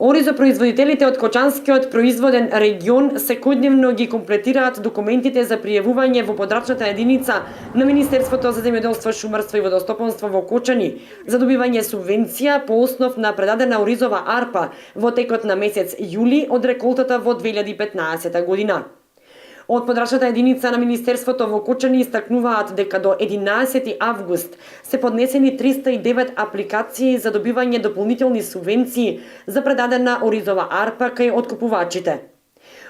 Оризопроизводителите од Кочанскиот производен регион секојдневно ги комплетираат документите за пријавување во подрачната единица на Министерството за земјоделство, шумарство и водостопонство во Кочани за добивање субвенција по основ на предадена оризова арпа во текот на месец јули од реколтата во 2015 година. Од подрачната единица на Министерството во Кочани истакнуваат дека до 11 август се поднесени 309 апликации за добивање дополнителни субвенции за предадена оризова арпа кај откупувачите.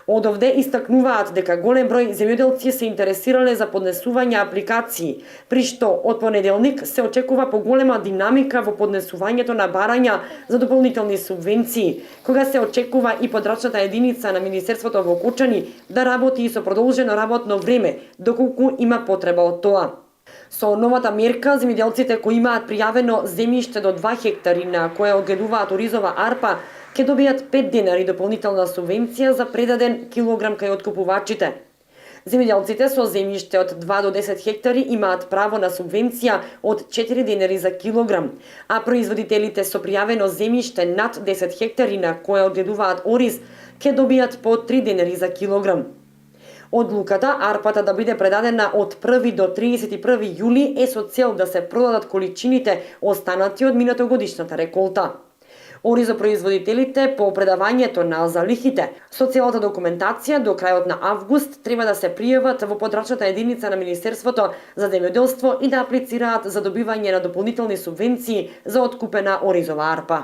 Од овде истакнуваат дека голем број земјоделци се интересирале за поднесување апликации, при што од понеделник се очекува поголема динамика во поднесувањето на барања за дополнителни субвенции, кога се очекува и подрачната единица на Министерството во Кочани да работи и со продолжено работно време, доколку има потреба од тоа. Со новата мерка, земјоделците кои имаат пријавено земјиште до 2 хектари на кое одгледуваат оризова арпа, ќе добијат 5 денари дополнителна субвенција за предаден килограм кај откупувачите. Земјоделците со земјиште од 2 до 10 хектари имаат право на субвенција од 4 денари за килограм, а производителите со пријавено земјиште над 10 хектари на кое одгледуваат ориз ќе добијат по 3 денари за килограм. Одлуката арпата да биде предадена од 1 до 31 јули е со цел да се продадат количините останати од минатогодишната реколта. Оризопроизводителите по предавањето на залихите со целата документација до крајот на август треба да се пријават во подрачната единица на Министерството за земјоделство и да аплицираат за добивање на дополнителни субвенции за откупена оризова арпа.